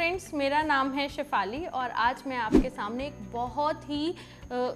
Friends, मेरा नाम है शेफाली और आज मैं आपके सामने एक बहुत ही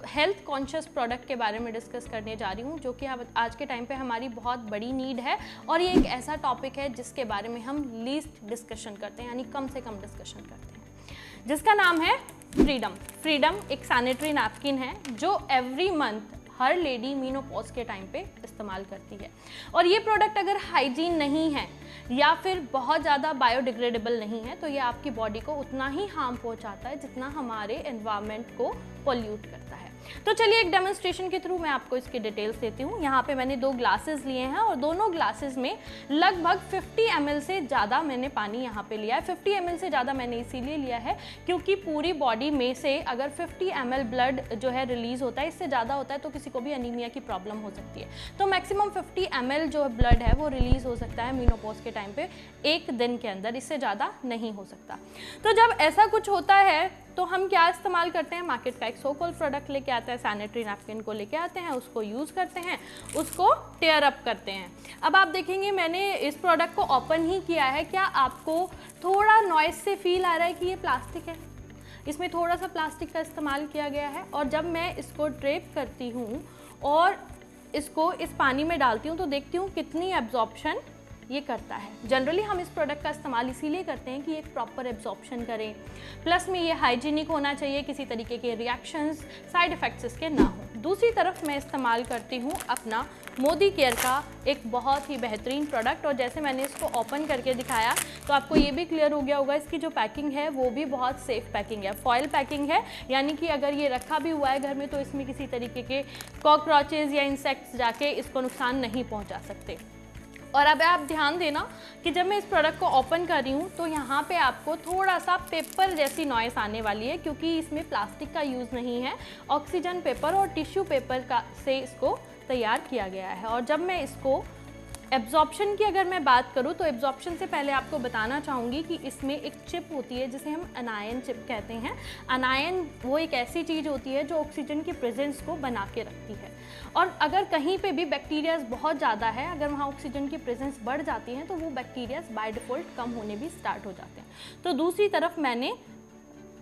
हेल्थ कॉन्शियस प्रोडक्ट के बारे में डिस्कस करने जा रही हूँ, जो कि आज के टाइम पे हमारी बहुत बड़ी नीड है और ये एक ऐसा टॉपिक है जिसके बारे में हम लीस्ट डिस्कशन करते हैं, यानी कम से कम डिस्कशन करते हैं, जिसका नाम है फ्रीडम। फ्रीडम एक सैनिटरी नैपकिन है जो एवरी मंथ हर लेडी मीनोपॉज के टाइम पे इस्तेमाल करती है। और ये प्रोडक्ट अगर हाइजीन नहीं है या फिर बहुत ज़्यादा बायोडिग्रेडेबल नहीं है तो ये आपकी बॉडी को उतना ही हार्म पहुंचाता है जितना हमारे एनवायरनमेंट को पोल्यूट करता है। तो चलिए एक डेमोन्स्ट्रेशन के थ्रू मैं आपको इसकी डिटेल्स देती हूँ। यहाँ पे मैंने 2 ग्लासेस लिए हैं और दोनों ग्लासेस में लगभग 50 ml से ज़्यादा मैंने पानी यहाँ पे लिया है। 50 ml से ज़्यादा मैंने इसीलिए लिया है क्योंकि पूरी बॉडी में से अगर 50 ml ब्लड जो है रिलीज होता है, इससे ज़्यादा होता है तो किसी को भी अनीमिया की प्रॉब्लम हो सकती है। तो मैक्सिमम 50 ml जो ब्लड है वो रिलीज हो सकता है मीनोपॉज के टाइम पे एक दिन के अंदर, इससे ज़्यादा नहीं हो सकता। तो जब ऐसा कुछ होता है तो हम क्या इस्तेमाल करते हैं, मार्केट का एक सो कॉल्ड प्रोडक्ट लेके आते हैं, सैनिटरी नैपकिन को लेके आते हैं, उसको यूज़ करते हैं, उसको टेयर अप करते हैं। अब आप देखेंगे मैंने इस प्रोडक्ट को ओपन ही किया है। क्या आपको थोड़ा नॉइस से फील आ रहा है कि ये प्लास्टिक है? इसमें थोड़ा सा प्लास्टिक का इस्तेमाल किया गया है। और जब मैं इसको ड्रेप करती हूँ और इसको इस पानी में डालती हूँ तो देखती हूँ कितनी एब्जॉर्प्शन ये करता है। जनरली हम इस प्रोडक्ट का इस्तेमाल इसीलिए करते हैं कि एक प्रॉपर एब्जॉर्प्शन करें, प्लस में ये हाइजीनिक होना चाहिए, किसी तरीके के रिएक्शंस, साइड इफ़ेक्ट्स इसके ना हो। दूसरी तरफ मैं इस्तेमाल करती हूँ अपना मोदी केयर का एक बहुत ही बेहतरीन प्रोडक्ट, और जैसे मैंने इसको ओपन करके दिखाया तो आपको ये भी क्लियर हो गया होगा इसकी जो पैकिंग है वो भी बहुत सेफ पैकिंग है, फॉयल पैकिंग है, यानी कि अगर ये रखा भी हुआ है घर में तो इसमें किसी तरीके के कॉकरोचेज़ या इंसेक्ट्स जाके इसको नुकसान नहीं पहुँचा सकते। और अब आप ध्यान देना कि जब मैं इस प्रोडक्ट को ओपन कर रही हूँ तो यहाँ पे आपको थोड़ा सा पेपर जैसी नॉइस आने वाली है क्योंकि इसमें प्लास्टिक का यूज़ नहीं है, ऑक्सीजन पेपर और टिश्यू पेपर का से इसको तैयार किया गया है। और जब मैं इसको एब्जॉर्प्शन की अगर मैं बात करूँ तो एब्जॉर्प्शन से पहले आपको बताना चाहूँगी कि इसमें एक चिप होती है जिसे हम अनायन चिप कहते हैं। अनायन वो एक ऐसी चीज़ होती है जो ऑक्सीजन की प्रेजेंस को बना के रखती है, और अगर कहीं पे भी बैक्टीरियाज बहुत ज़्यादा है, अगर वहाँ ऑक्सीजन की प्रेजेंस बढ़ जाती है तो वो बैक्टीरियाज बाय डिफ़ॉल्ट कम होने भी स्टार्ट हो जाते हैं। तो दूसरी तरफ मैंने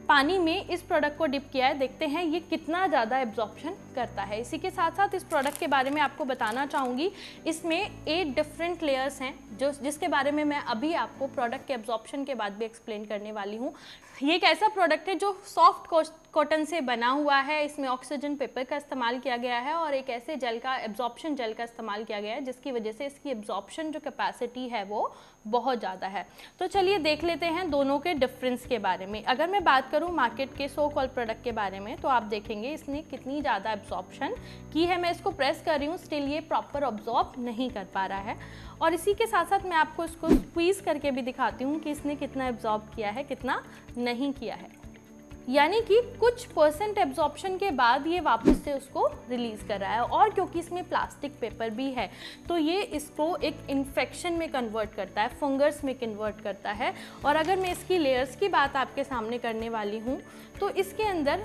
पानी में इस प्रोडक्ट को डिप किया है, देखते हैं ये कितना ज़्यादा एब्जॉर्प्शन करता है। इसी के साथ साथ इस प्रोडक्ट के बारे में आपको बताना चाहूँगी, इसमें 8 डिफरेंट लेयर्स हैं जिसके बारे में मैं अभी आपको प्रोडक्ट के एब्जॉर्प्शन के बाद भी एक्सप्लेन करने वाली हूँ। ये एक ऐसा प्रोडक्ट है जो सॉफ्ट कॉटन से बना हुआ है, इसमें ऑक्सीजन पेपर का इस्तेमाल किया गया है और एक ऐसे जेल का एब्जॉर्प्शन जेल का इस्तेमाल किया गया है जिसकी वजह से इसकी एब्जॉर्प्शन जो कैपेसिटी है वो बहुत ज़्यादा है। तो चलिए देख लेते हैं दोनों के डिफरेंस के बारे में। अगर मैं बात करूं मार्केट के सो कॉल्ड प्रोडक्ट के बारे में तो आप देखेंगे इसने कितनी ज़्यादा एब्जॉर्प्शन की है। मैं इसको प्रेस कर रही हूँ, स्टिल ये प्रॉपर ऑब्जॉर्ब नहीं कर पा रहा है। और इसी के साथ साथ मैं आपको इसको स्क्वीज़ करके भी दिखाती हूँ कि इसने कितना एब्जॉर्ब किया है, कितना नहीं किया है, यानी कि कुछ % एब्जॉर्प्शन के बाद ये वापस से उसको रिलीज़ कर रहा है। और क्योंकि इसमें प्लास्टिक पेपर भी है तो ये इसको एक इन्फेक्शन में कन्वर्ट करता है, फंगस में कन्वर्ट करता है। और अगर मैं इसकी लेयर्स की बात आपके सामने करने वाली हूँ तो इसके अंदर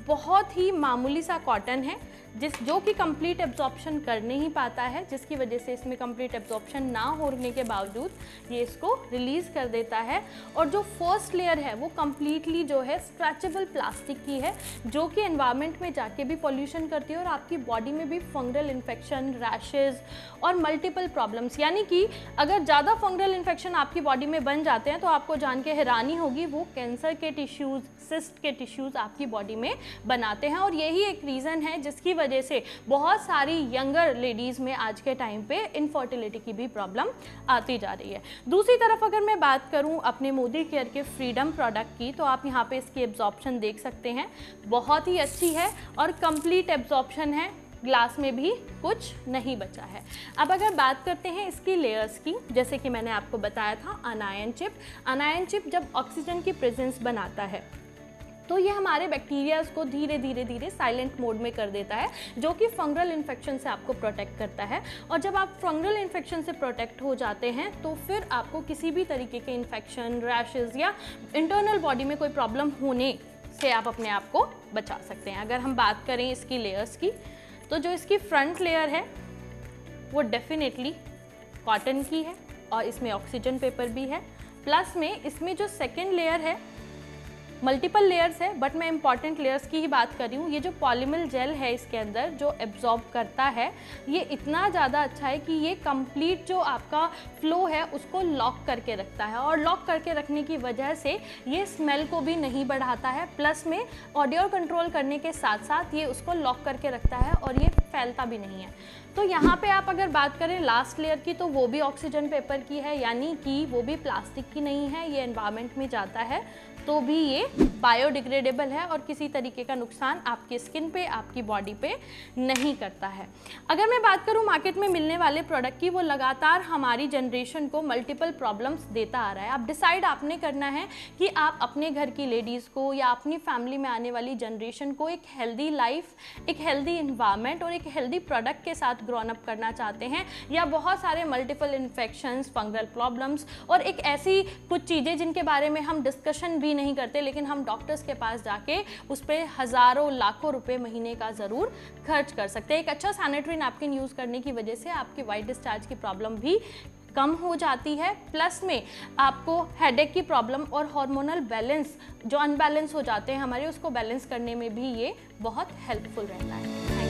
बहुत ही मामूली सा कॉटन है जो कि कंप्लीट एब्जॉर्प्शन कर नहीं पाता है, जिसकी वजह से इसमें कंप्लीट एब्जॉर्प्शन ना होने के बावजूद ये इसको रिलीज़ कर देता है। और जो फर्स्ट लेयर है वो कम्प्लीटली जो है स्क्रैचेबल प्लास्टिक की है जो कि एनवायरनमेंट में जाके भी पॉल्यूशन करती है और आपकी बॉडी में भी फंगल इन्फेक्शन, रैशेज़ और मल्टीपल प्रॉब्लम्स, यानी कि अगर ज़्यादा फंगल इन्फेक्शन आपकी बॉडी में बन जाते हैं तो आपको जान के हैरानी होगी वो कैंसर के टिश्यूज़, सिस्ट के टिश्यूज़ आपकी बॉडी में बनाते हैं। और यही एक रीज़न है जिसकी वजह से बहुत सारी यंगर लेडीज़ में आज के टाइम पे इनफर्टिलिटी की भी प्रॉब्लम आती जा रही है। दूसरी तरफ अगर मैं बात करूं अपने मोदी केयर के फ्रीडम प्रोडक्ट की तो आप यहाँ पे इसकी एब्जॉर्प्शन देख सकते हैं, बहुत ही अच्छी है और कंप्लीट एब्जॉर्प्शन है, ग्लास में भी कुछ नहीं बचा है। अब अगर बात करते हैं इसकी लेयर्स की, जैसे कि मैंने आपको बताया था अनायन चिप। अनायन चिप जब ऑक्सीजन की प्रेजेंस बनाता है तो ये हमारे बैक्टीरियाज को धीरे धीरे साइलेंट मोड में कर देता है जो कि फंगल इन्फेक्शन से आपको प्रोटेक्ट करता है। और जब आप फंगल इन्फेक्शन से प्रोटेक्ट हो जाते हैं तो फिर आपको किसी भी तरीके के इन्फेक्शन, रैशेज़ या इंटरनल बॉडी में कोई प्रॉब्लम होने से आप अपने आप को बचा सकते हैं। अगर हम बात करें इसकी लेयर्स की तो जो इसकी फ्रंट लेयर है वो डेफिनेटली कॉटन की है और इसमें ऑक्सीजन पेपर भी है, प्लस में इसमें जो सेकेंड लेयर है मल्टीपल लेयर्स है, बट मैं इंपॉर्टेंट लेयर्स की ही बात कर रही हूँ। ये जो पॉलीमर जेल है इसके अंदर जो एब्जॉर्ब करता है, ये इतना ज़्यादा अच्छा है कि ये कंप्लीट जो आपका फ्लो है उसको लॉक करके रखता है, और लॉक करके रखने की वजह से ये स्मेल को भी नहीं बढ़ाता है, प्लस में ऑडियो कंट्रोल करने के साथ साथ ये उसको लॉक करके रखता है और ये फैलता भी नहीं है। तो यहाँ पे आप अगर बात करें लास्ट लेयर की, तो वो भी ऑक्सीजन पेपर की है, यानी कि वो भी प्लास्टिक की नहीं है, ये एनवायरनमेंट में जाता है तो भी ये बायोडिग्रेडेबल है और किसी तरीके का नुकसान आपकी स्किन पे, आपकी बॉडी पे नहीं करता है। अगर मैं बात करूँ मार्केट में मिलने वाले प्रोडक्ट की, वो लगातार हमारी जनरेशन को मल्टीपल प्रॉब्लम्स देता आ रहा है। अब डिसाइड आपने करना है कि आप अपने घर की लेडीज़ को या अपनी फैमिली में आने वाली जनरेशन को एक हेल्दी लाइफ, एक हेल्दी इन्वायरमेंट और एक हेल्दी प्रोडक्ट के साथ ग्रोन अप करना चाहते हैं, या बहुत सारे मल्टीपल इन्फेक्शंस, फंगल प्रॉब्लम्स और एक ऐसी कुछ चीज़ें जिनके बारे में हम डिस्कशन भी नहीं करते, लेकिन हम डॉक्टर्स के पास जाके उस पर हज़ारों लाखों रुपए महीने का ज़रूर खर्च कर सकते हैं। एक अच्छा सैनिटरी नैपकिन यूज़ करने की वजह से आपकी वाइट डिस्चार्ज की प्रॉब्लम भी कम हो जाती है, प्लस में आपको हेडेक की प्रॉब्लम और हार्मोनल बैलेंस जो अनबैलेंस हो जाते हैं हमारे, उसको बैलेंस करने में भी ये बहुत हेल्पफुल रहता है।